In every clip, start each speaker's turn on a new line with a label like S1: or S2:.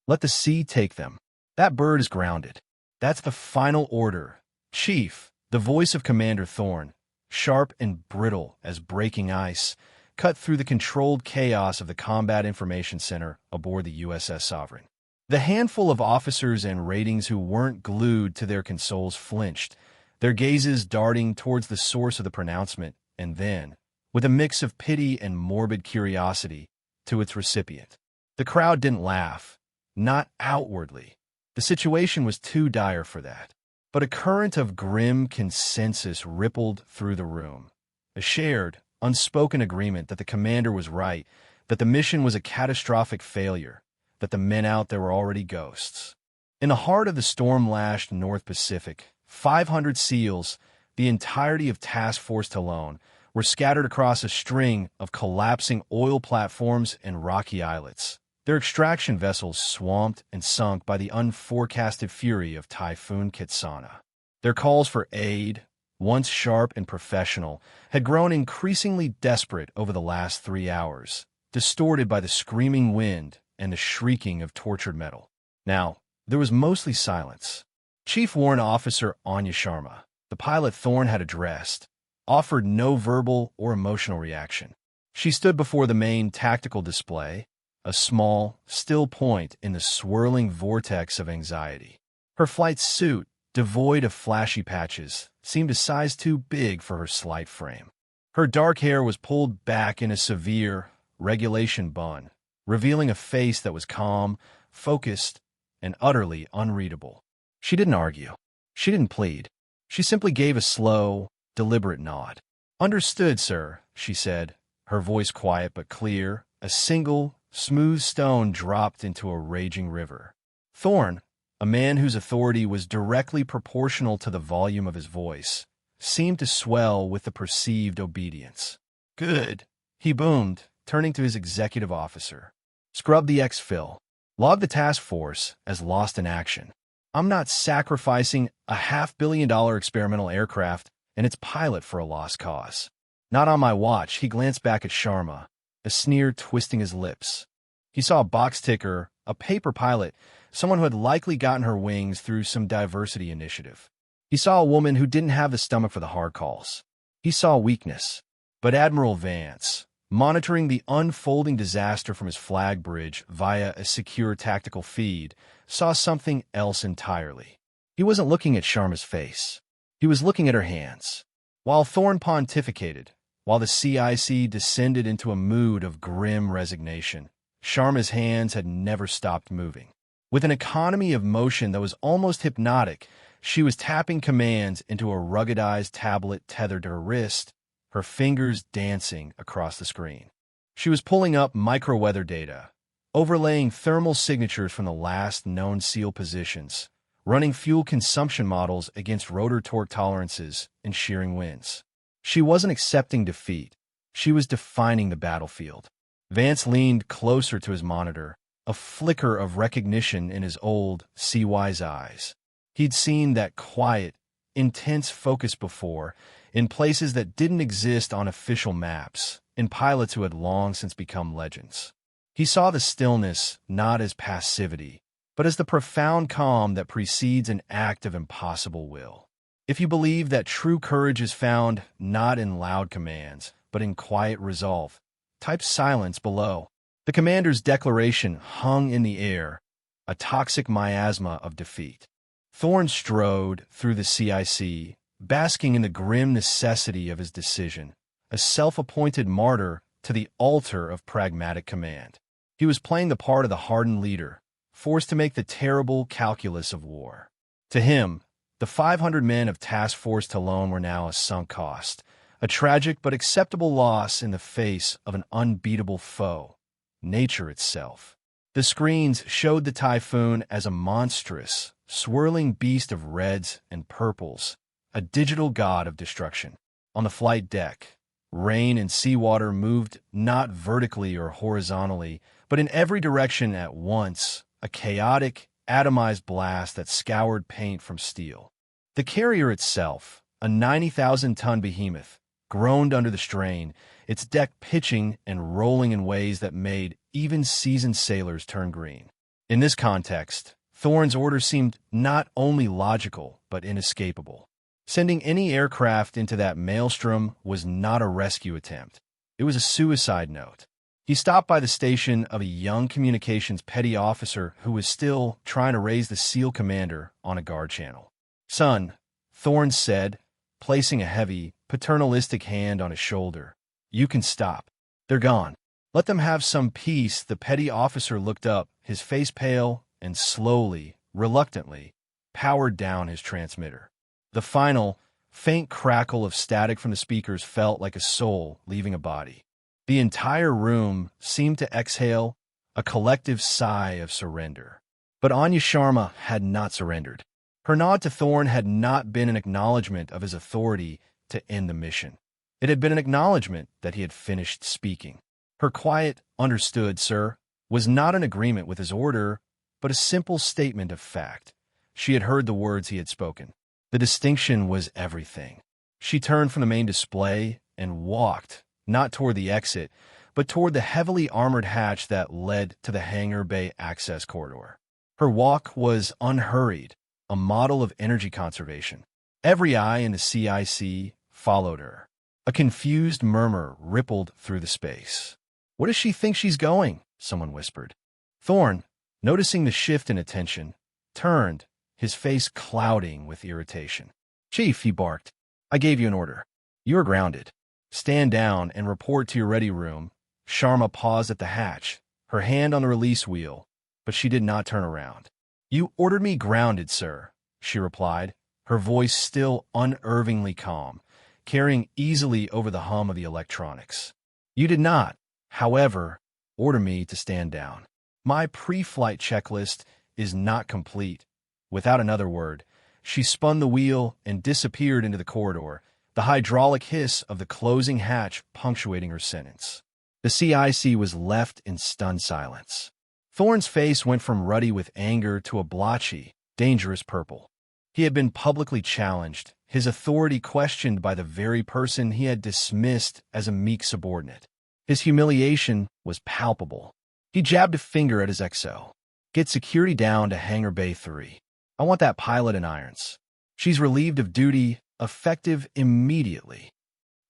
S1: Let the sea take them. That bird is grounded. That's the final order. Chief, the voice of Commander Thorne, sharp and brittle as breaking ice, cut through the controlled chaos of the Combat Information Center aboard the USS Sovereign. The handful of officers and ratings who weren't glued to their consoles flinched, their gazes darting towards the source of the pronouncement, and then, with a mix of pity and morbid curiosity, to its recipient. The crowd didn't laugh, not outwardly. The situation was too dire for that. But a current of grim consensus rippled through the room. A shared, unspoken agreement that the commander was right, that the mission was a catastrophic failure, that the men out there were already ghosts. In the heart of the storm-lashed North Pacific, 500 SEALs, the entirety of Task Force Talon, were scattered across a string of collapsing oil platforms and rocky islets, their extraction vessels swamped and sunk by the unforecasted fury of Typhoon Kitsana. Their calls for aid, once sharp and professional, had grown increasingly desperate over the last 3 hours, distorted by the screaming wind and the shrieking of tortured metal. Now, there was mostly silence. Chief Warrant Officer Anya Sharma, the pilot Thorne had addressed, offered no verbal or emotional reaction. She stood before the main tactical display, a small, still point in the swirling vortex of anxiety. Her flight suit, devoid of flashy patches, seemed a size too big for her slight frame. Her dark hair was pulled back in a severe, regulation bun, revealing a face that was calm, focused, and utterly unreadable. She didn't argue. She didn't plead. She simply gave a slow, deliberate nod. "Understood, sir," she said, her voice quiet but clear, a single, smooth stone dropped into a raging river. Thorne, a man whose authority was directly proportional to the volume of his voice, seemed to swell with the perceived obedience. "Good," he boomed, turning to his executive officer. "Scrub the exfil. Log the task force as lost in action. I'm not sacrificing a $500 million experimental aircraft and its pilot for a lost cause. Not on my watch." He glanced back at Sharma, a sneer twisting his lips. He saw a box ticker, a paper pilot, someone who had likely gotten her wings through some diversity initiative. He saw a woman who didn't have the stomach for the hard calls. He saw weakness. But Admiral Vance, monitoring the unfolding disaster from his flag bridge via a secure tactical feed, saw something else entirely. He wasn't looking at Sharma's face. He was looking at her hands. While Thorne pontificated, while the CIC descended into a mood of grim resignation, Sharma's hands had never stopped moving. With an economy of motion that was almost hypnotic, she was tapping commands into a ruggedized tablet tethered to her wrist, her fingers dancing across the screen. She was pulling up micro-weather data, overlaying thermal signatures from the last known SEAL positions, running fuel consumption models against rotor torque tolerances and shearing winds. She wasn't accepting defeat. She was defining the battlefield. Vance leaned closer to his monitor, a flicker of recognition in his old, sea-wise eyes. He'd seen that quiet, intense focus before, in places that didn't exist on official maps, in pilots who had long since become legends. He saw the stillness not as passivity, but as the profound calm that precedes an act of impossible will. If you believe that true courage is found not in loud commands, but in quiet resolve, type silence below. The commander's declaration hung in the air, a toxic miasma of defeat. Thorne strode through the CIC, basking in the grim necessity of his decision, a self-appointed martyr to the altar of pragmatic command. He was playing the part of the hardened leader, forced to make the terrible calculus of war. To him, the 500 men of Task Force Talon were now a sunk cost, a tragic but acceptable loss in the face of an unbeatable foe, nature itself. The screens showed the Typhoon as a monstrous, swirling beast of reds and purples, a digital god of destruction. On the flight deck, rain and seawater moved not vertically or horizontally, but in every direction at once, a chaotic, atomized blast that scoured paint from steel. The carrier itself, a 90,000-ton behemoth, groaned under the strain, its deck pitching and rolling in ways that made even seasoned sailors turn green. In this context, Thorne's order seemed not only logical, but inescapable. Sending any aircraft into that maelstrom was not a rescue attempt. It was a suicide note. He stopped by the station of a young communications petty officer who was still trying to raise the SEAL commander on a guard channel. "Son," Thorne said, placing a heavy, paternalistic hand on his shoulder. "You can stop. They're gone. Let them have some peace." The petty officer looked up, his face pale, and slowly, reluctantly, powered down his transmitter. The final, faint crackle of static from the speakers felt like a soul leaving a body. The entire room seemed to exhale a collective sigh of surrender. But Anya Sharma had not surrendered. Her nod to Thorne had not been an acknowledgement of his authority to end the mission. It had been an acknowledgement that he had finished speaking. Her quiet, "Understood, sir," was not an agreement with his order, but a simple statement of fact. She had heard the words he had spoken. The distinction was everything. She turned from the main display and walked, not toward the exit, but toward the heavily armored hatch that led to the hangar bay access corridor. Her walk was unhurried, a model of energy conservation. Every eye in the CIC followed her. A confused murmur rippled through the space. "Where does she think she's going?" someone whispered. Thorne, noticing the shift in attention, turned, his face clouding with irritation. "Chief," he barked, "I gave you an order. You are grounded. Stand down and report to your ready room." Sharma paused at the hatch, her hand on the release wheel, but she did not turn around. "You ordered me grounded, sir," she replied, her voice still unervingly calm, carrying easily over the hum of the electronics. "You did not, however, order me to stand down. My pre-flight checklist is not complete." Without another word, she spun the wheel and disappeared into the corridor, the hydraulic hiss of the closing hatch punctuating her sentence. The CIC was left in stunned silence. Thorne's face went from ruddy with anger to a blotchy, dangerous purple. He had been publicly challenged, his authority questioned by the very person he had dismissed as a meek subordinate. His humiliation was palpable. He jabbed a finger at his XO. "Get security down to Hangar Bay 3. I want that pilot in irons. She's relieved of duty, effective immediately."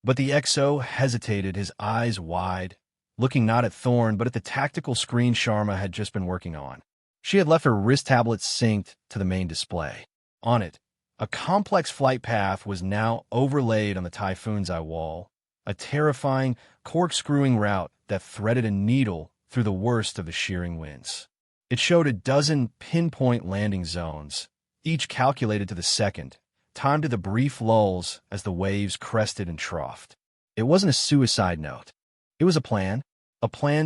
S1: But the XO hesitated, his eyes wide, looking not at Thorne but at the tactical screen Sharma had just been working on. She had left her wrist tablet synced to the main display. On it, a complex flight path was now overlaid on the Typhoon's eye wall, a terrifying, corkscrewing route that threaded a needle through the worst of the shearing winds. It showed a dozen pinpoint landing zones, each calculated to the second, timed to the brief lulls as the waves crested and troughed. It wasn't a suicide note. It was a plan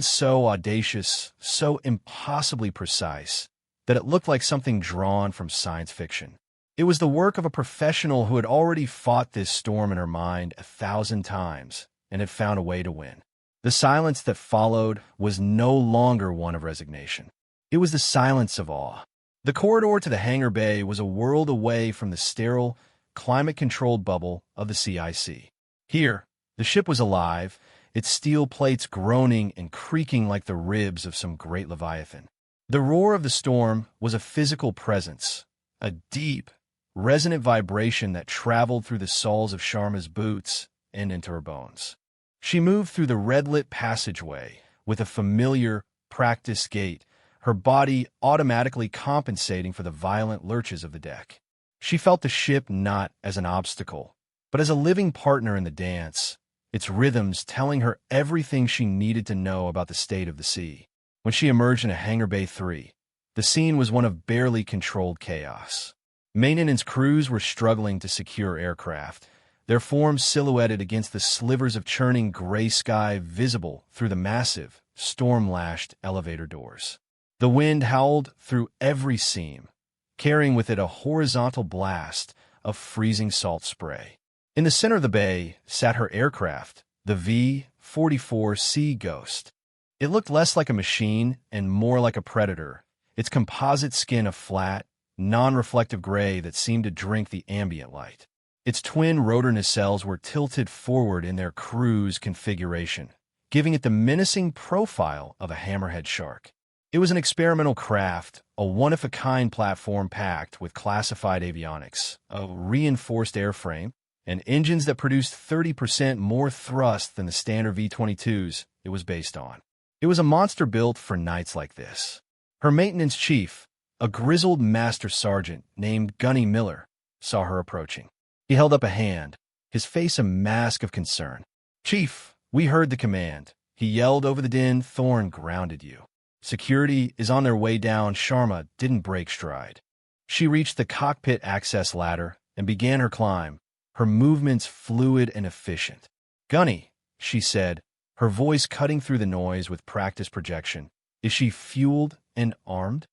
S1: so audacious, so impossibly precise, that it looked like something drawn from science fiction. It was the work of a professional who had already fought this storm in her mind 1,000 times and had found a way to win. The silence that followed was no longer one of resignation. It was the silence of awe. The corridor to the hangar bay was a world away from the sterile, climate-controlled bubble of the CIC. Here, the ship was alive, its steel plates groaning and creaking like the ribs of some great leviathan. The roar of the storm was a physical presence, a deep, resonant vibration that traveled through the soles of Sharma's boots and into her bones. She moved through the red-lit passageway with a familiar, practiced gait, her body automatically compensating for the violent lurches of the deck. She felt the ship not as an obstacle, but as a living partner in the dance, its rhythms telling her everything she needed to know about the state of the sea. When she emerged into Hangar Bay 3, the scene was one of barely controlled chaos. Maintenance crews were struggling to secure aircraft, their forms silhouetted against the slivers of churning gray sky visible through the massive, storm-lashed elevator doors. The wind howled through every seam, carrying with it a horizontal blast of freezing salt spray. In the center of the bay sat her aircraft, the V-44C Ghost. It looked less like a machine and more like a predator, its composite skin a flat, non-reflective gray that seemed to drink the ambient light. Its twin rotor nacelles were tilted forward in their cruise configuration, giving it the menacing profile of a hammerhead shark. It was an experimental craft, a one-of-a-kind platform packed with classified avionics, a reinforced airframe, and engines that produced 30% more thrust than the standard V-22s it was based on. It was a monster built for nights like this. Her maintenance chief, a grizzled master sergeant named Gunny Miller, saw her approaching. He held up a hand, his face a mask of concern. "Chief, we heard the command," he yelled over the din. "Thorn grounded you. Security is on their way down." Sharma didn't break stride. She reached the cockpit access ladder and began her climb, her movements fluid and efficient. "Gunny," she said, her voice cutting through the noise with practice projection, "is she fueled and armed?"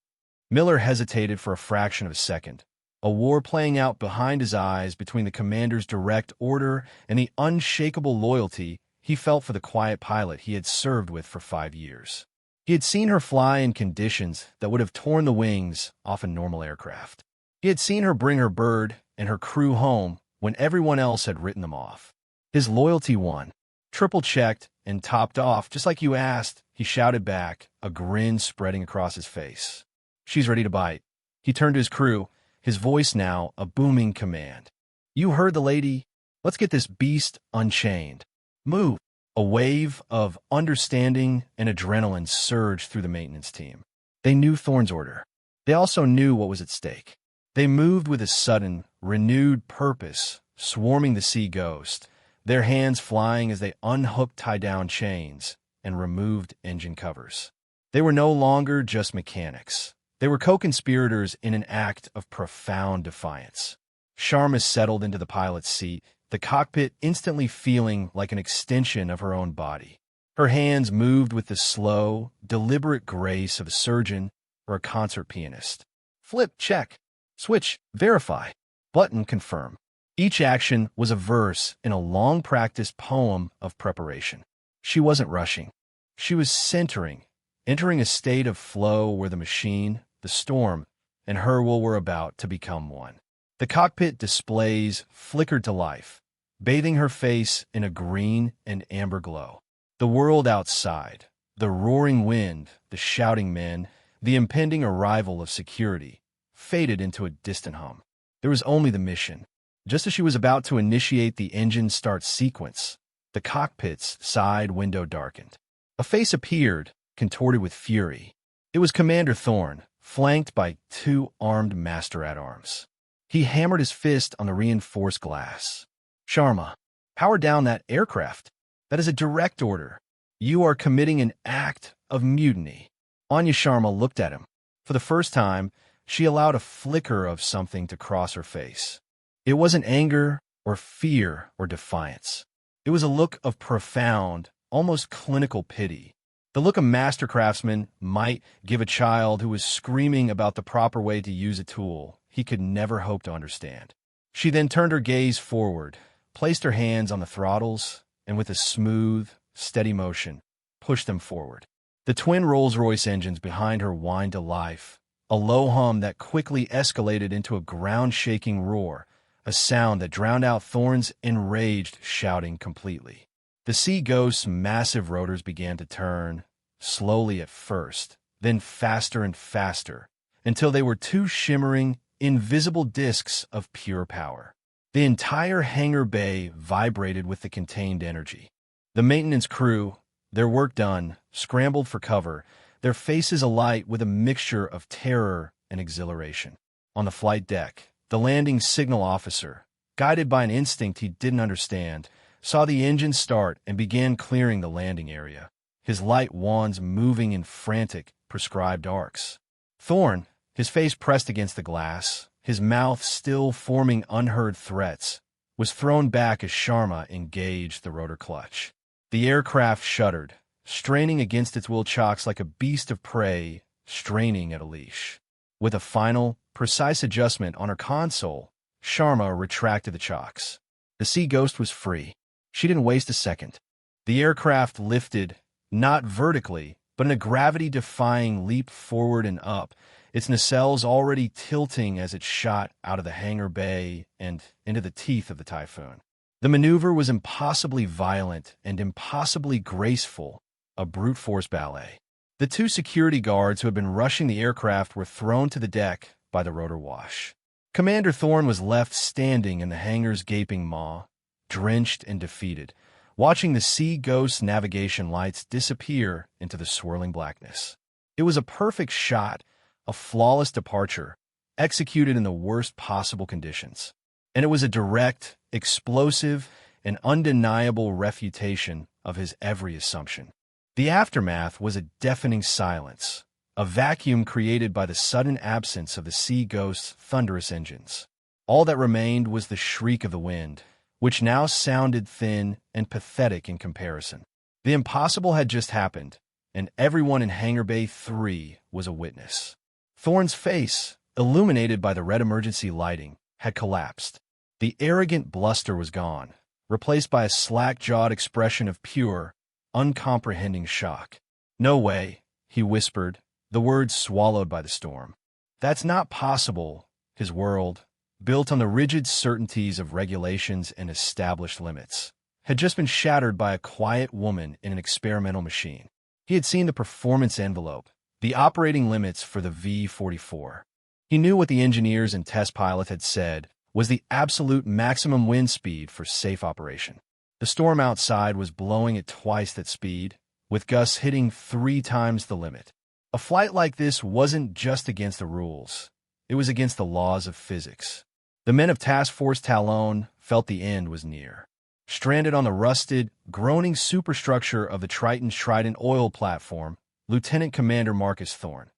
S1: Miller hesitated for a fraction of a second, a war playing out behind his eyes between the commander's direct order and the unshakable loyalty he felt for the quiet pilot he had served with for 5 years. He had seen her fly in conditions that would have torn the wings off a normal aircraft. He had seen her bring her bird and her crew home when everyone else had written them off. His loyalty won, triple-checked and topped off, just like you asked, he shouted back, a grin spreading across his face. "She's ready to bite." He turned to his crew, his voice now a booming command. "You heard the lady. Let's get this beast unchained. Move." A wave of understanding and adrenaline surged through the maintenance team. They knew Thorn's order. They also knew what was at stake. They moved with a sudden, renewed purpose, swarming the Sea Ghost, their hands flying as they unhooked tie-down chains and removed engine covers. They were no longer just mechanics. They were co-conspirators in an act of profound defiance. Sharma settled into the pilot's seat, the cockpit instantly feeling like an extension of her own body. Her hands moved with the slow, deliberate grace of a surgeon or a concert pianist. Flip, check. Switch, verify. Button, confirm. Each action was a verse in a long-practiced poem of preparation. She wasn't rushing. She was centering, entering a state of flow where the machine, the storm, and her will were about to become one. The cockpit displays flickered to life, bathing her face in a green and amber glow. The world outside, the roaring wind, the shouting men, the impending arrival of security, faded into a distant hum. There was only the mission. Just as she was about to initiate the engine start sequence, the cockpit's side window darkened. A face appeared, contorted with fury. It was Commander Thorn, flanked by 2 armed master-at-arms. He hammered his fist on the reinforced glass. "Sharma, power down that aircraft. That is a direct order. You are committing an act of mutiny." Anya Sharma looked at him. For the first time, she allowed a flicker of something to cross her face. It wasn't anger or fear or defiance. It was a look of profound, almost clinical pity. The look a master craftsman might give a child who was screaming about the proper way to use a tool he could never hope to understand. She then turned her gaze forward, placed her hands on the throttles, and with a smooth, steady motion, pushed them forward. The twin Rolls-Royce engines behind her whined to life, a low hum that quickly escalated into a ground-shaking roar, a sound that drowned out Thorn's enraged shouting completely. The Sea Ghost's massive rotors began to turn, slowly at first, then faster and faster, until they were 2 shimmering, invisible discs of pure power. The entire hangar bay vibrated with the contained energy. The maintenance crew, their work done, scrambled for cover, their faces alight with a mixture of terror and exhilaration. On the flight deck, the landing signal officer, guided by an instinct he didn't understand, saw the engine start and began clearing the landing area, his light wands moving in frantic, prescribed arcs. Thorn, his face pressed against the glass, his mouth still forming unheard threats, was thrown back as Sharma engaged the rotor clutch. The aircraft shuddered, straining against its wheel chocks like a beast of prey straining at a leash. With a final, precise adjustment on her console, Sharma retracted the chocks. The Sea Ghost was free. She didn't waste a second. The aircraft lifted, not vertically, but in a gravity-defying leap forward and up, its nacelles already tilting as it shot out of the hangar bay and into the teeth of the typhoon. The maneuver was impossibly violent and impossibly graceful, a brute force ballet. The two security guards who had been rushing the aircraft were thrown to the deck by the rotor wash. Commander Thorne was left standing in the hangar's gaping maw, drenched and defeated, watching the Sea Ghost navigation lights disappear into the swirling blackness. It was a perfect shot, a flawless departure, executed in the worst possible conditions. And it was a direct, explosive, and undeniable refutation of his every assumption. The aftermath was a deafening silence, a vacuum created by the sudden absence of the Sea Ghost's thunderous engines. All that remained was the shriek of the wind, which now sounded thin and pathetic in comparison. The impossible had just happened, and everyone in Hangar Bay 3 was a witness. Thorne's face, illuminated by the red emergency lighting, had collapsed. The arrogant bluster was gone, replaced by a slack-jawed expression of pure, uncomprehending shock. "No way," he whispered, the words swallowed by the storm. "That's not possible." His world, built on the rigid certainties of regulations and established limits, had just been shattered by a quiet woman in an experimental machine. He had seen the performance envelope, the operating limits for the V-44. He knew what the engineers and test pilot had said was the absolute maximum wind speed for safe operation. The storm outside was blowing at twice that speed, with gusts hitting 3 times the limit. A flight like this wasn't just against the rules. It was against the laws of physics. The men of Task Force Talon felt the end was near. Stranded on the rusted, groaning superstructure of the Triton's Trident oil platform, Lieutenant Commander Marcus Thorne,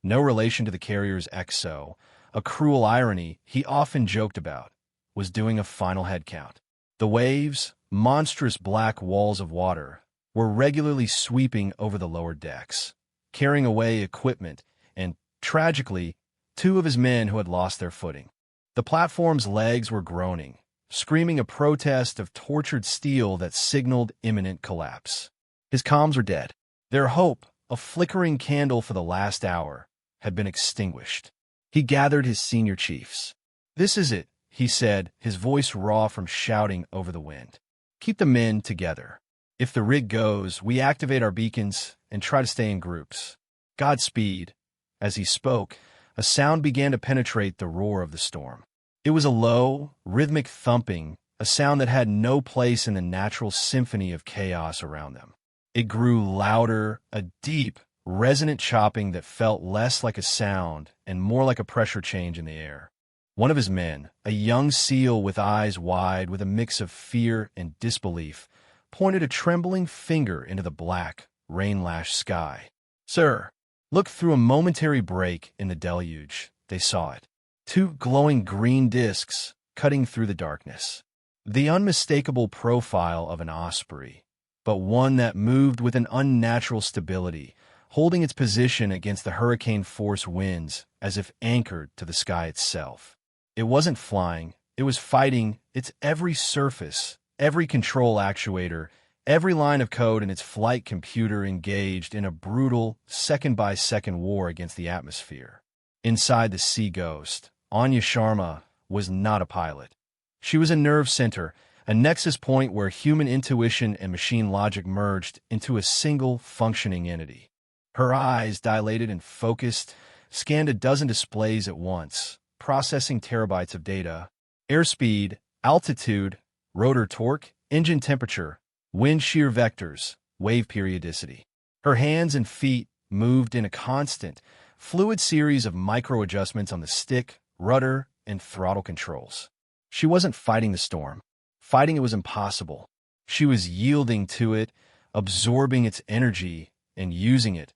S1: no relation to the carrier's XO, a cruel irony he often joked about, was doing a final head count. The waves, monstrous black walls of water, were regularly sweeping over the lower decks, carrying away equipment and, tragically, 2 of his men who had lost their footing. The platform's legs were groaning, screaming a protest of tortured steel that signaled imminent collapse. His comms were dead. Their hope, a flickering candle for the last hour, had been extinguished. He gathered his senior chiefs. "This is it," he said, his voice raw from shouting over the wind. "Keep the men together. If the rig goes, we activate our beacons and try to stay in groups. Godspeed." As he spoke, a sound began to penetrate the roar of the storm. It was a low, rhythmic thumping, a sound that had no place in the natural symphony of chaos around them. It grew louder, a deep, resonant chopping that felt less like a sound and more like a pressure change in the air. One of his men, a young SEAL with eyes wide with a mix of fear and disbelief, pointed a trembling finger into the black, rain-lashed sky. "Sir." Look through a momentary break in the deluge. They saw it. 2 glowing green discs cutting through the darkness. The unmistakable profile of an osprey, but one that moved with an unnatural stability, holding its position against the hurricane-force winds as if anchored to the sky itself. It wasn't flying, it was fighting its every surface, every control actuator, every line of code in its flight computer engaged in a brutal, second-by-second war against the atmosphere. Inside the Sea Ghost, Anya Sharma was not a pilot. She was a nerve center, a nexus point where human intuition and machine logic merged into a single functioning entity. Her eyes, dilated and focused, scanned a dozen displays at once, processing terabytes of data: airspeed, altitude, rotor torque, engine temperature, wind shear vectors, wave periodicity. Her hands and feet moved in a constant, fluid series of micro-adjustments on the stick, rudder, and throttle controls. She wasn't fighting the storm. Fighting it was impossible. She was yielding to it, absorbing its energy, and using it,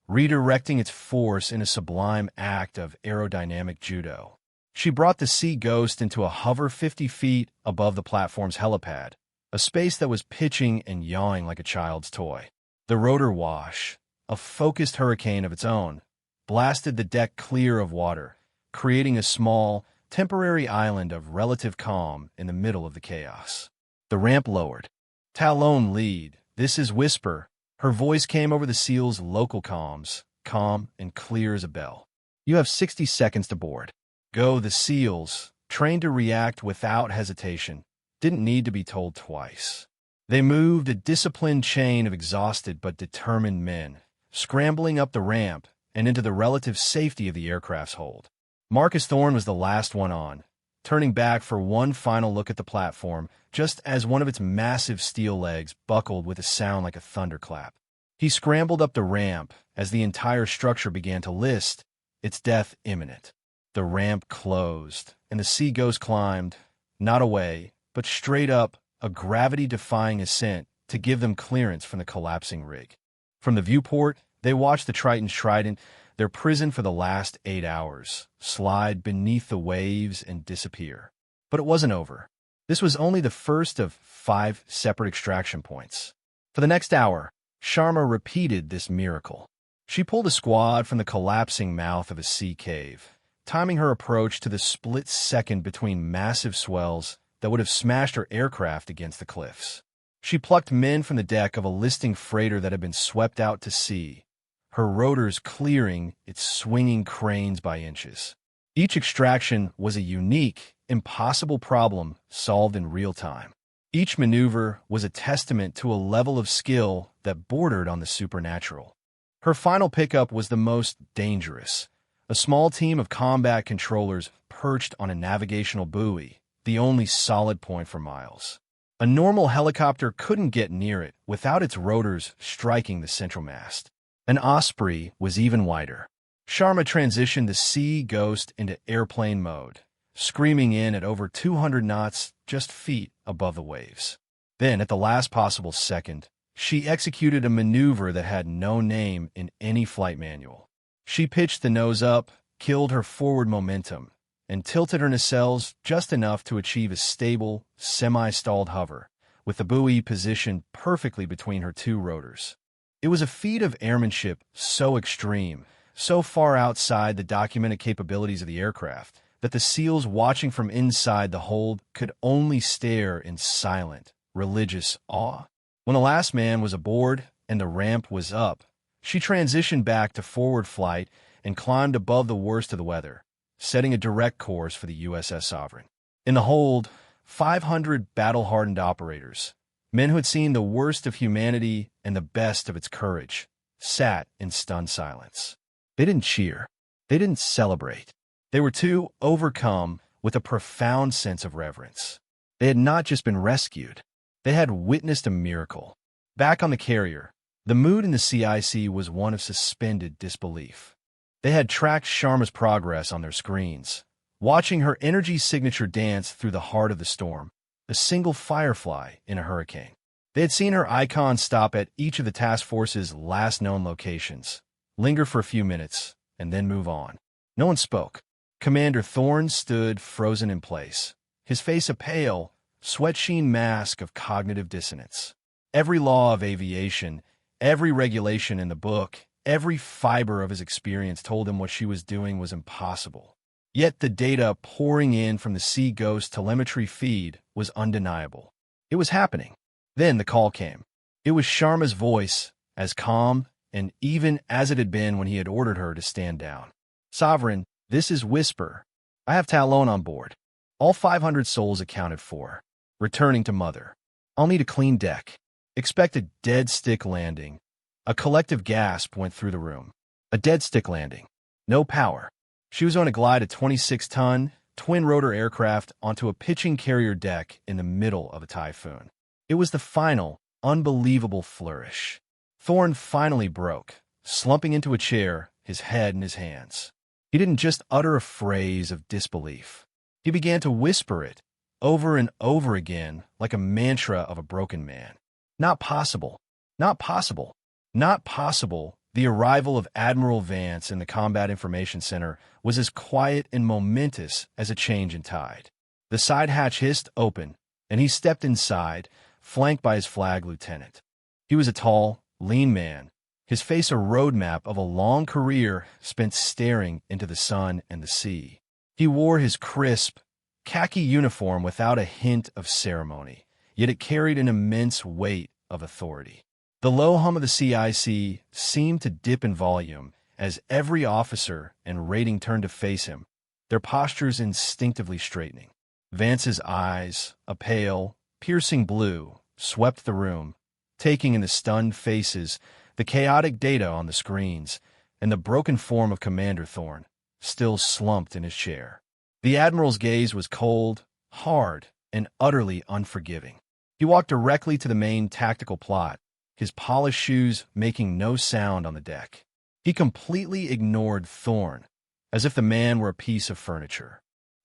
S1: redirecting its force in a sublime act of aerodynamic judo. She brought the Sea Ghost into a hover 50 feet above the platform's helipad, a space that was pitching and yawing like a child's toy. The rotor wash, a focused hurricane of its own, blasted the deck clear of water, creating a small, temporary island of relative calm in the middle of the chaos. The ramp lowered. "Talon lead, this is Whisper." Her voice came over the SEAL's local comms, calm and clear as a bell. "You have 60 seconds to board." Go. The SEALs, trained to react without hesitation, didn't need to be told twice. They moved a disciplined chain of exhausted but determined men, scrambling up the ramp and into the relative safety of the aircraft's hold. Marcus Thorne was the last one on, turning back for one final look at the platform just as one of its massive steel legs buckled with a sound like a thunderclap. He scrambled up the ramp as the entire structure began to list, its death imminent. The ramp closed, and the Sea Ghost climbed, not away, but straight up, a gravity-defying ascent to give them clearance from the collapsing rig. From the viewport, they watched the Triton's Trident, their prison for the last 8 hours, slide beneath the waves and disappear. But it wasn't over. This was only the first of 5 separate extraction points. For the next hour, Sharma repeated this miracle. She pulled a squad from the collapsing mouth of a sea cave, timing her approach to the split second between massive swells that would have smashed her aircraft against the cliffs. She plucked men from the deck of a listing freighter that had been swept out to sea, her rotors clearing its swinging cranes by inches. Each extraction was a unique, impossible problem solved in real time. Each maneuver was a testament to a level of skill that bordered on the supernatural. Her final pickup was the most dangerous, a small team of combat controllers perched on a navigational buoy, the only solid point for miles. A normal helicopter couldn't get near it without its rotors striking the central mast. An Osprey was even wider. Sharma transitioned the Sea Ghost into airplane mode, screaming in at over 200 knots just feet above the waves. Then, at the last possible second, she executed a maneuver that had no name in any flight manual. She pitched the nose up, killed her forward momentum, and tilted her nacelles just enough to achieve a stable, semi-stalled hover, with the buoy positioned perfectly between her 2 rotors. It was a feat of airmanship so extreme, so far outside the documented capabilities of the aircraft, that the SEALs watching from inside the hold could only stare in silent, religious awe. When the last man was aboard and the ramp was up, she transitioned back to forward flight and climbed above the worst of the weather, setting a direct course for the USS Sovereign. In the hold, 500 battle-hardened operators, men who had seen the worst of humanity and the best of its courage, sat in stunned silence. They didn't cheer. They didn't celebrate. They were too overcome with a profound sense of reverence. They had not just been rescued. They had witnessed a miracle. Back on the carrier, the mood in the CIC was one of suspended disbelief. They had tracked Sharma's progress on their screens, watching her energy signature dance through the heart of the storm, a single firefly in a hurricane. They had seen her icon stop at each of the task force's last known locations, linger for a few minutes, and then move on. No one spoke. Commander Thorne stood frozen in place, his face a pale, sweat-sheen mask of cognitive dissonance. Every law of aviation, every regulation in the book, every fiber of his experience told him what she was doing was impossible. Yet the data pouring in from the Sea Ghost telemetry feed was undeniable. It was happening. Then the call came. It was Sharma's voice, as calm and even as it had been when he had ordered her to stand down. "Sovereign, this is Whisper. I have Talon on board. All 500 souls accounted for. Returning to Mother. I'll need a clean deck. Expect a dead stick landing." A collective gasp went through the room. A dead stick landing. No power. She was on a glide a 26-ton, twin-rotor aircraft onto a pitching carrier deck in the middle of a typhoon. It was the final, unbelievable flourish. Thorne finally broke, slumping into a chair, his head in his hands. He didn't just utter a phrase of disbelief. He began to whisper it, over and over again, like a mantra of a broken man. Not possible. Not possible. Not possible. The arrival of Admiral Vance in the Combat Information Center was as quiet and momentous as a change in tide. The side hatch hissed open, and he stepped inside, flanked by his flag lieutenant. He was a tall, lean man, his face a roadmap of a long career spent staring into the sun and the sea. He wore his crisp, khaki uniform without a hint of ceremony, yet it carried an immense weight of authority. The low hum of the CIC seemed to dip in volume as every officer and rating turned to face him, their postures instinctively straightening. Vance's eyes, a pale, piercing blue, swept the room, taking in the stunned faces the chaotic data on the screens, and the broken form of Commander Thorne, still slumped in his chair. The Admiral's gaze was cold, hard, and utterly unforgiving. He walked directly to the main tactical plot, his polished shoes making no sound on the deck. He completely ignored Thorne, as if the man were a piece of furniture.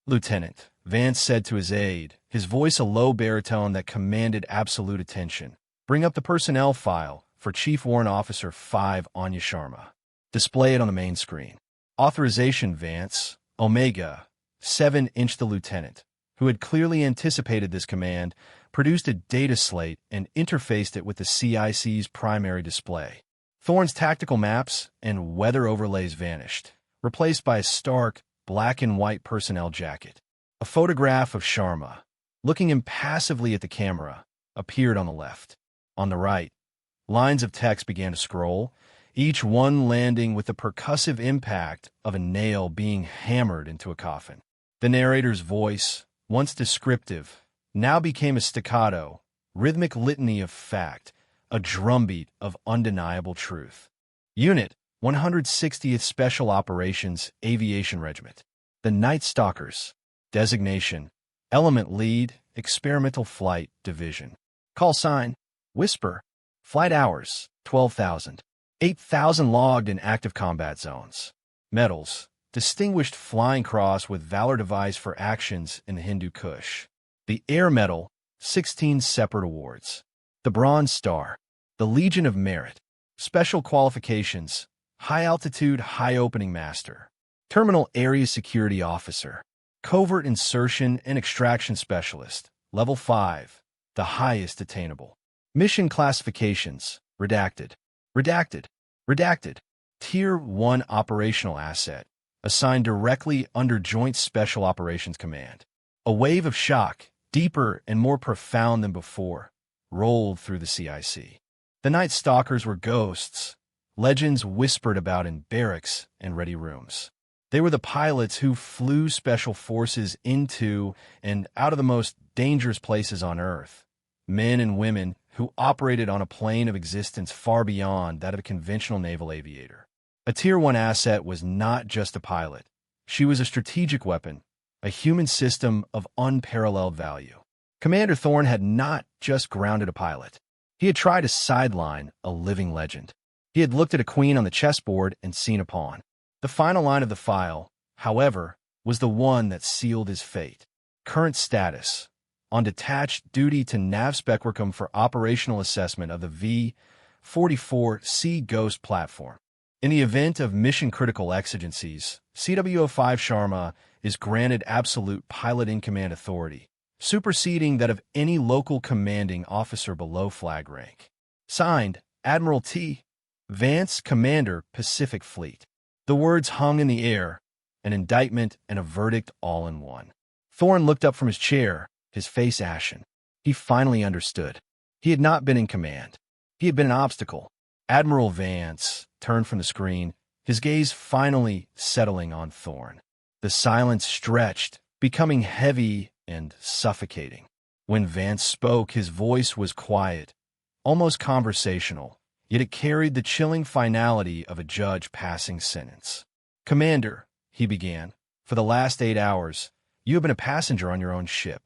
S1: "Lieutenant," Vance said to his aide, his voice a low baritone that commanded absolute attention. "Bring up the personnel file for Chief Warrant Officer 5 Anya Sharma. Display it on the main screen." "Authorization, Vance." Omega 7-inch the lieutenant, who had clearly anticipated this command, produced a data slate and interfaced it with the CIC's primary display. Thorne's tactical maps and weather overlays vanished, replaced by a stark, black and white personnel jacket. A photograph of Sharma, looking impassively at the camera, appeared on the left. On the right, lines of text began to scroll, each one landing with the percussive impact of a nail being hammered into a coffin. The narrator's voice, once descriptive, now became a staccato, rhythmic litany of fact, a drumbeat of undeniable truth. Unit 160th Special Operations Aviation Regiment. The Night Stalkers. Designation: Element Lead, Experimental Flight Division. Call sign: Whisper. Flight hours: 12,000. 8,000 logged in active combat zones. Medals: Distinguished Flying Cross with Valor Device for actions in the Hindu Kush. The Air Medal: 16 separate awards. The Bronze Star. The Legion of Merit. Special qualifications: High Altitude High Opening Master. Terminal Area Security Officer. Covert Insertion and Extraction Specialist. Level 5. The highest attainable. Mission classifications: Redacted. Redacted. Redacted. Tier 1 Operational Asset. Assigned directly under Joint Special Operations Command. A wave of shock, deeper and more profound than before, rolled through the CIC. The Night Stalkers were ghosts, legends whispered about in barracks and ready rooms. They were the pilots who flew special forces into and out of the most dangerous places on Earth. Men and women who operated on a plane of existence far beyond that of a conventional naval aviator. A Tier 1 asset was not just a pilot. She was a strategic weapon, a human system of unparalleled value. Commander Thorne had not just grounded a pilot. He had tried to sideline a living legend. He had looked at a queen on the chessboard and seen a pawn. The final line of the file, however, was the one that sealed his fate. Current status: on detached duty to Nav-Specwicum for operational assessment of the V-44C Ghost platform. In the event of mission-critical exigencies, CW05 Sharma is granted absolute pilot-in-command authority, superseding that of any local commanding officer below flag rank. Signed, Admiral T. Vance, Commander, Pacific Fleet. The words hung in the air, an indictment and a verdict all in one. Thorne looked up from his chair, his face ashen. He finally understood. He had not been in command. He had been an obstacle. Admiral Vance turned from the screen, his gaze finally settling on Thorne. The silence stretched, becoming heavy and suffocating. When Vance spoke, his voice was quiet, almost conversational, yet it carried the chilling finality of a judge passing sentence. "Commander," he began, "for the last 8 hours, you have been a passenger on your own ship.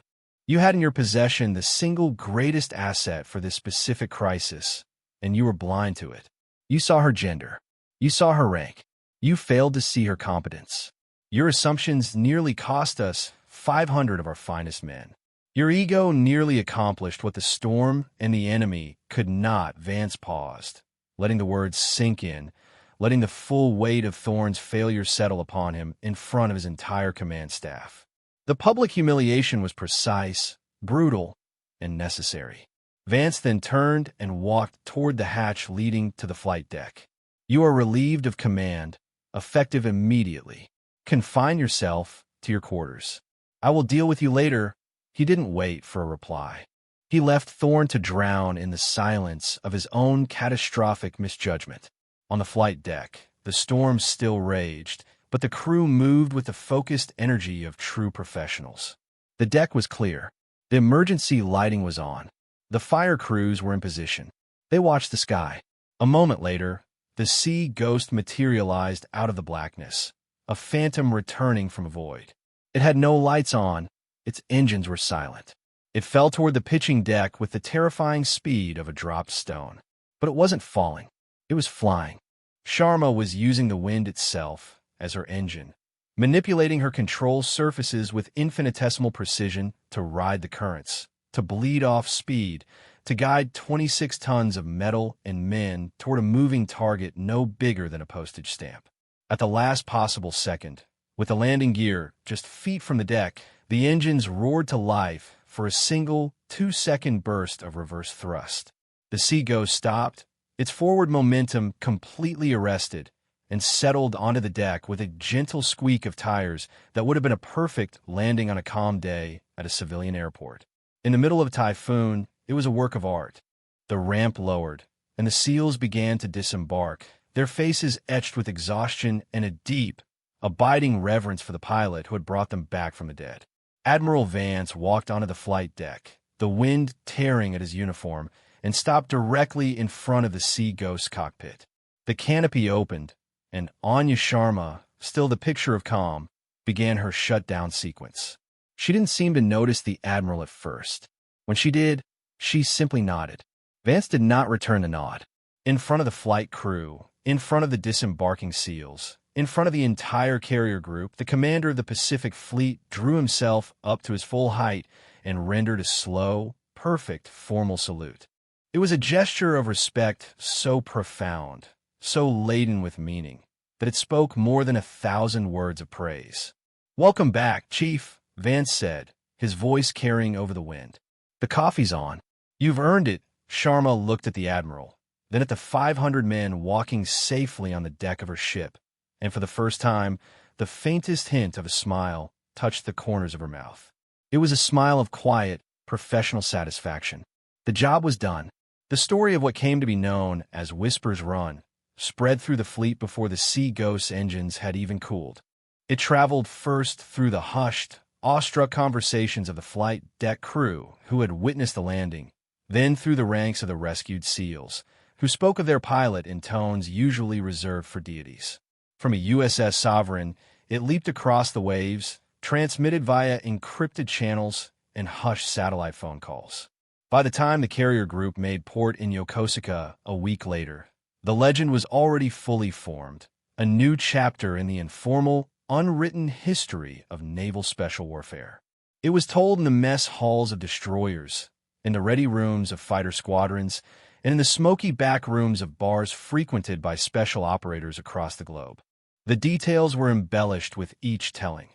S1: You had in your possession the single greatest asset for this specific crisis, and you were blind to it. You saw her gender. You saw her rank. You failed to see her competence. Your assumptions nearly cost us 500 of our finest men. Your ego nearly accomplished what the storm and the enemy could not." Vance paused, letting the words sink in, letting the full weight of Thorne's failure settle upon him in front of his entire command staff. The public humiliation was precise, brutal, and necessary. Vance then turned and walked toward the hatch leading to the flight deck. "You are relieved of command, effective immediately. Confine yourself to your quarters. I will deal with you later." He didn't wait for a reply. He left Thorne to drown in the silence of his own catastrophic misjudgment. On the flight deck, the storm still raged, but the crew moved with the focused energy of true professionals. The deck was clear. The emergency lighting was on. The fire crews were in position. They watched the sky. A moment later, the sea ghost materialized out of the blackness, a phantom returning from a void. It had no lights on, its engines were silent. It fell toward the pitching deck with the terrifying speed of a dropped stone. But it wasn't falling, it was flying. Sharma was using the wind itself as her engine, manipulating her control surfaces with infinitesimal precision to ride the currents, to bleed off speed, to guide 26 tons of metal and men toward a moving target no bigger than a postage stamp. At the last possible second, with the landing gear just feet from the deck, the engines roared to life for a single 2-second burst of reverse thrust. The Sea Ghost stopped, its forward momentum completely arrested, and settled onto the deck with a gentle squeak of tires that would have been a perfect landing on a calm day at a civilian airport. In the middle of a typhoon, it was a work of art. The ramp lowered, and the SEALs began to disembark, their faces etched with exhaustion and a deep, abiding reverence for the pilot who had brought them back from the dead. Admiral Vance walked onto the flight deck, the wind tearing at his uniform, and stopped directly in front of the Sea Ghost cockpit. The canopy opened, and Anya Sharma, still the picture of calm, began her shutdown sequence. She didn't seem to notice the Admiral at first. When she did, she simply nodded. Vance did not return the nod. In front of the flight crew, in front of the disembarking SEALs, in front of the entire carrier group, the commander of the Pacific Fleet drew himself up to his full height and rendered a slow, perfect, formal salute. It was a gesture of respect so profound, so laden with meaning, that it spoke more than 1,000 words of praise. "Welcome back, Chief," Vance said, his voice carrying over the wind. "The coffee's on. You've earned it." Sharma looked at the Admiral, then at the 500 men walking safely on the deck of her ship, and for the first time, the faintest hint of a smile touched the corners of her mouth. It was a smile of quiet, professional satisfaction. The job was done. The story of what came to be known as Whisper's Run spread through the fleet before the Sea Ghost's engines had even cooled. It traveled first through the hushed, awestruck conversations of the flight deck crew who had witnessed the landing, then through the ranks of the rescued SEALs, who spoke of their pilot in tones usually reserved for deities. From a USS Sovereign, it leaped across the waves, transmitted via encrypted channels and hushed satellite phone calls. By the time the carrier group made port in Yokosuka a week later, the legend was already fully formed, a new chapter in the informal, unwritten history of naval special warfare. It was told in the mess halls of destroyers, in the ready rooms of fighter squadrons, and in the smoky back rooms of bars frequented by special operators across the globe. The details were embellished with each telling.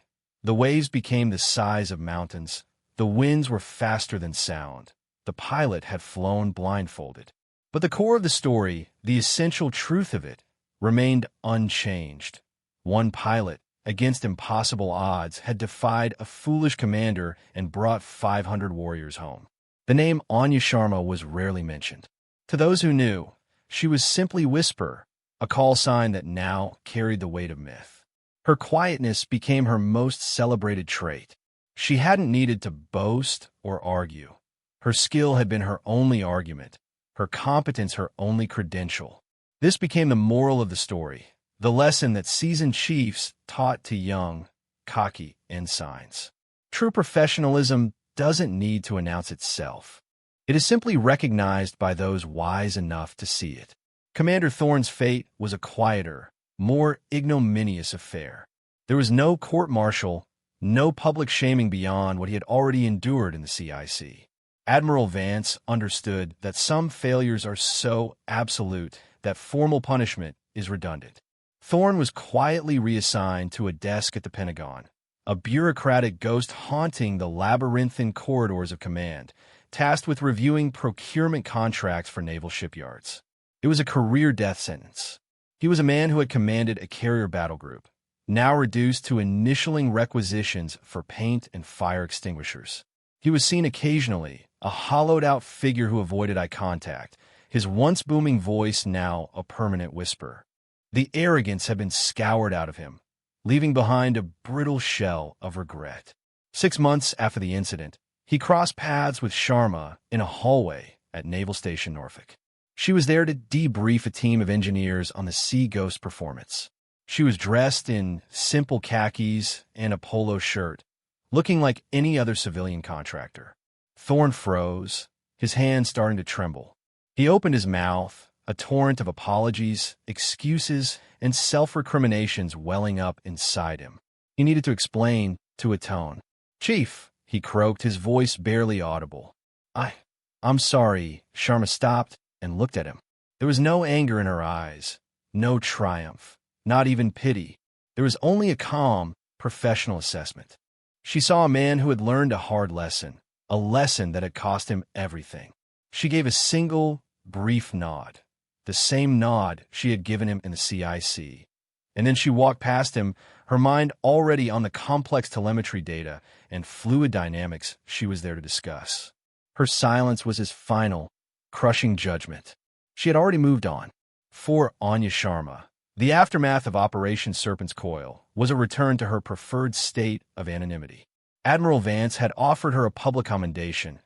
S1: The waves became the size of mountains. The winds were faster than sound. The pilot had flown blindfolded. But the core of the story, the essential truth of it, remained unchanged. One pilot, against impossible odds, had defied a foolish commander and brought 500 warriors home. The name Anya Sharma was rarely mentioned. To those who knew, she was simply Whisper, a call sign that now carried the weight of myth. Her quietness became her most celebrated trait. She hadn't needed to boast or argue. Her skill had been her only argument, her competence her only credential. This became the moral of the story, the lesson that seasoned chiefs taught to young, cocky ensigns. True professionalism doesn't need to announce itself. It is simply recognized by those wise enough to see it. Commander Thorne's fate was a quieter, more ignominious affair. There was no court-martial, no public shaming beyond what he had already endured in the CIC. Admiral Vance understood that some failures are so absolute that formal punishment is redundant. Thorne was quietly reassigned to a desk at the Pentagon, a bureaucratic ghost haunting the labyrinthine corridors of command, tasked with reviewing procurement contracts for naval shipyards. It was a career death sentence. He was a man who had commanded a carrier battle group, now reduced to initialing requisitions for paint and fire extinguishers. He was seen occasionally, a hollowed-out figure who avoided eye contact, his once booming voice now a permanent whisper. The arrogance had been scoured out of him, leaving behind a brittle shell of regret. 6 months after the incident, he crossed paths with Sharma in a hallway at Naval Station Norfolk. She was there to debrief a team of engineers on the Sea Ghost performance. She was dressed in simple khakis and a polo shirt, looking like any other civilian contractor. Thorne froze, his hands starting to tremble. He opened his mouth, a torrent of apologies, excuses, and self-recriminations welling up inside him. He needed to explain to atone. "Chief," he croaked, his voice barely audible. I'm sorry." Sharma stopped and looked at him. There was no anger in her eyes, no triumph, not even pity. There was only a calm, professional assessment. She saw a man who had learned a hard lesson, a lesson that had cost him everything. She gave a single, brief nod, the same nod she had given him in the CIC. And then she walked past him, her mind already on the complex telemetry data and fluid dynamics she was there to discuss. Her silence was his final, crushing judgment. She had already moved on. For Anya Sharma, the aftermath of Operation Serpent's Coil was a return to her preferred state of anonymity. Admiral Vance had offered her a public commendation,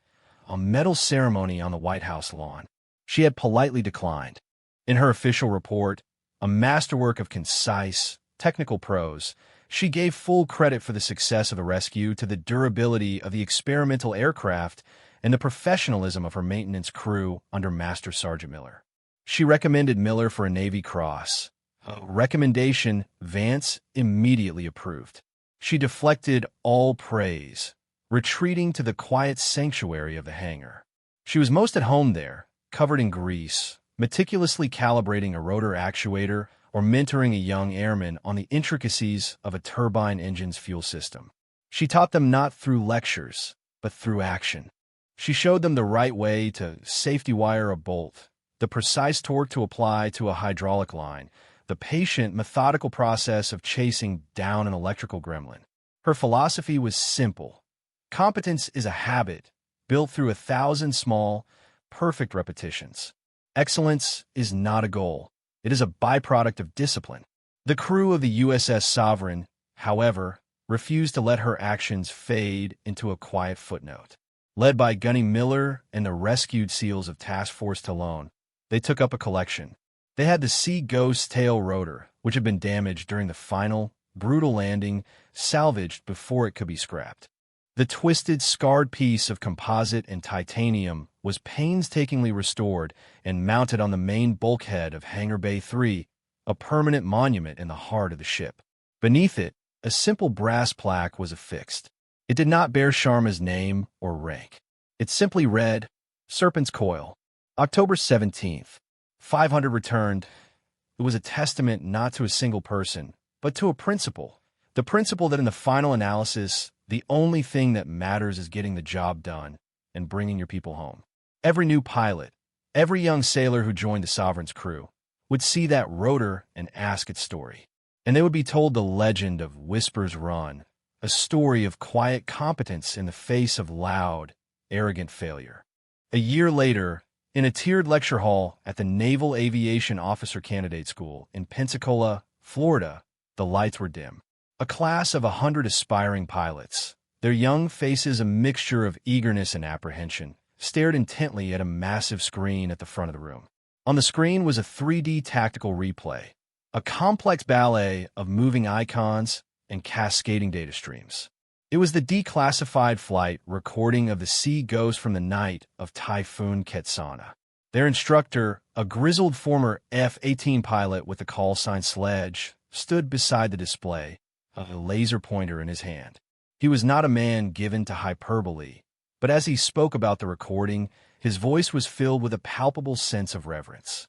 S1: a medal ceremony on the White House lawn. She had politely declined. In her official report, a masterwork of concise, technical prose, she gave full credit for the success of the rescue to the durability of the experimental aircraft and the professionalism of her maintenance crew under Master Sergeant Miller. She recommended Miller for a Navy Cross, a recommendation Vance immediately approved. She deflected all praise, retreating to the quiet sanctuary of the hangar. She was most at home there, covered in grease, meticulously calibrating a rotor actuator or mentoring a young airman on the intricacies of a turbine engine's fuel system. She taught them not through lectures, but through action. She showed them the right way to safety wire a bolt, the precise torque to apply to a hydraulic line, the patient, methodical process of chasing down an electrical gremlin. Her philosophy was simple. Competence is a habit built through 1,000 small, perfect repetitions. Excellence is not a goal. It is a byproduct of discipline. The crew of the USS Sovereign, however, refused to let her actions fade into a quiet footnote. Led by Gunny Miller and the rescued SEALs of Task Force Talone, they took up a collection. They had the Sea Ghost tail rotor, which had been damaged during the final, brutal landing, salvaged before it could be scrapped. The twisted, scarred piece of composite and titanium was painstakingly restored and mounted on the main bulkhead of Hangar Bay 3, a permanent monument in the heart of the ship. Beneath it, a simple brass plaque was affixed. It did not bear Sharma's name or rank. It simply read, Serpent's Coil, October 17th, 500 returned. It was a testament not to a single person, but to a principle. The principle that in the final analysis, the only thing that matters is getting the job done and bringing your people home. Every new pilot, every young sailor who joined the Sovereign's crew, would see that rotor and ask its story. And they would be told the legend of Whisper's Run, a story of quiet competence in the face of loud, arrogant failure. A year later, in a tiered lecture hall at the Naval Aviation Officer Candidate School in Pensacola, Florida, the lights were dim. A class of 100 aspiring pilots, their young faces a mixture of eagerness and apprehension, stared intently at a massive screen at the front of the room. On the screen was a 3D tactical replay, a complex ballet of moving icons and cascading data streams. It was the declassified flight recording of the Sea Ghost from the night of Typhoon Ketsana. Their instructor, a grizzled former F-18 pilot with the call sign Sledge, stood beside the display, a laser pointer in his hand. He was not a man given to hyperbole, but as he spoke about the recording, his voice was filled with a palpable sense of reverence.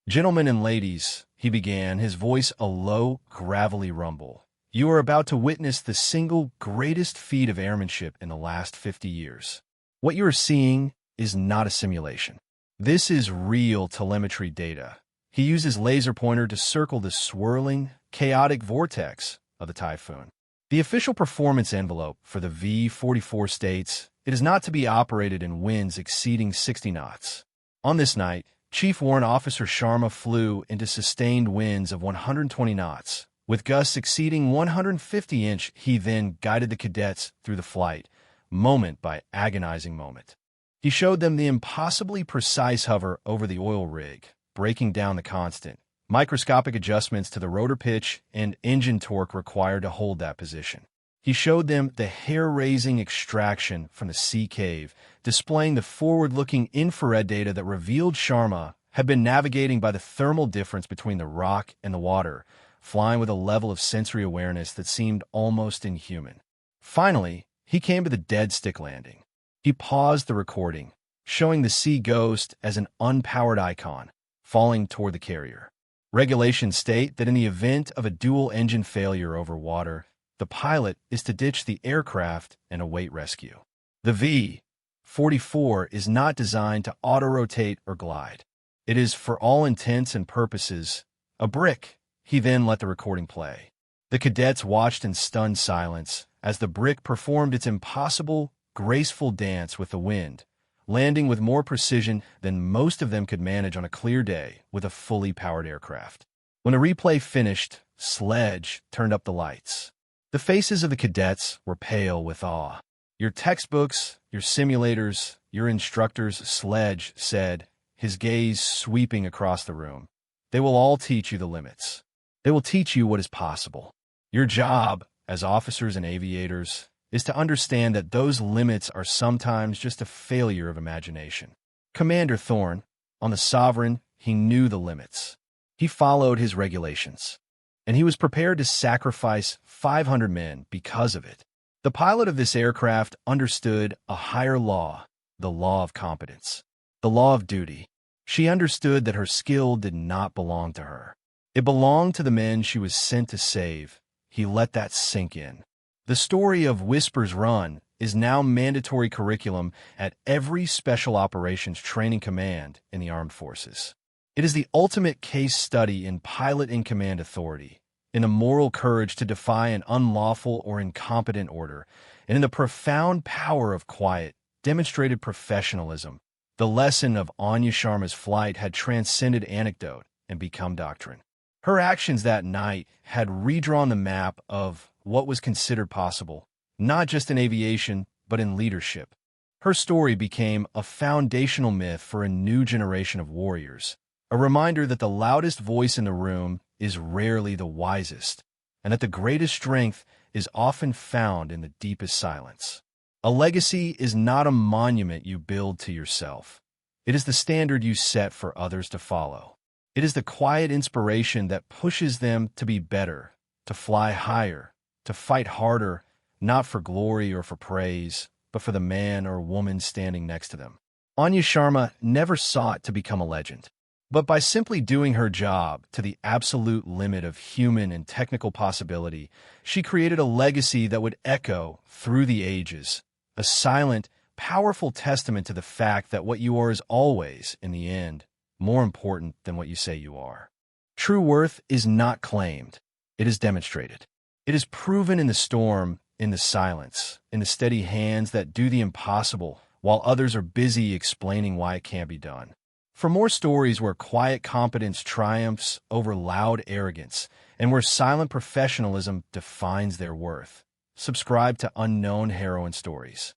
S1: "Gentlemen and ladies," he began, his voice a low, gravelly rumble, "you are about to witness the single greatest feat of airmanship in the last 50 years. What you are seeing is not a simulation. This is real telemetry data." He used his laser pointer to circle the swirling, chaotic vortex of the Typhoon. The official performance envelope for the V-44 states it is not to be operated in winds exceeding 60 knots. On this night, Chief Warrant Officer Sharma flew into sustained winds of 120 knots. With gusts exceeding 150 inch, he then guided the cadets through the flight, moment by agonizing moment. He showed them the impossibly precise hover over the oil rig, breaking down the constant, microscopic adjustments to the rotor pitch and engine torque required to hold that position. He showed them the hair-raising extraction from the sea cave, displaying the forward-looking infrared data that revealed Sharma had been navigating by the thermal difference between the rock and the water, flying with a level of sensory awareness that seemed almost inhuman. Finally, he came to the dead stick landing. He paused the recording, showing the sea ghost as an unpowered icon, falling toward the carrier. Regulations state that in the event of a dual-engine failure over water, the pilot is to ditch the aircraft and await rescue. The V-44 is not designed to auto-rotate or glide. It is, for all intents and purposes, a brick. He then let the recording play. The cadets watched in stunned silence as the brick performed its impossible, graceful dance with the wind, landing with more precision than most of them could manage on a clear day with a fully powered aircraft. When the replay finished, Sledge turned up the lights. The faces of the cadets were pale with awe. "Your textbooks, your simulators, your instructors," Sledge said, his gaze sweeping across the room. "They will all teach you the limits. They will teach you what is possible. Your job, as officers and aviators, is to understand that those limits are sometimes just a failure of imagination." Commander Thorne, on the Sovereign, he knew the limits. He followed his regulations, and he was prepared to sacrifice 500 men because of it. The pilot of this aircraft understood a higher law, the law of competence, the law of duty. She understood that her skill did not belong to her. It belonged to the men she was sent to save. He let that sink in. The story of Whispers Run is now mandatory curriculum at every Special Operations Training Command in the Armed Forces. It is the ultimate case study in pilot-in-command authority, in the moral courage to defy an unlawful or incompetent order, and in the profound power of quiet, demonstrated professionalism. The lesson of Anya Sharma's flight had transcended anecdote and become doctrine. Her actions that night had redrawn the map of what was considered possible, not just in aviation, but in leadership. Her story became a foundational myth for a new generation of warriors, a reminder that the loudest voice in the room is rarely the wisest, and that the greatest strength is often found in the deepest silence. A legacy is not a monument you build to yourself. It is the standard you set for others to follow. It is the quiet inspiration that pushes them to be better, to fly higher, to fight harder, not for glory or for praise, but for the man or woman standing next to them. Anya Sharma never sought to become a legend, but by simply doing her job to the absolute limit of human and technical possibility, she created a legacy that would echo through the ages, a silent, powerful testament to the fact that what you are is always, in the end, more important than what you say you are. True worth is not claimed. It is demonstrated. It is proven in the storm, in the silence, in the steady hands that do the impossible, while others are busy explaining why it can't be done. For more stories where quiet competence triumphs over loud arrogance, and where silent professionalism defines their worth, subscribe to Unknown Heroine Stories.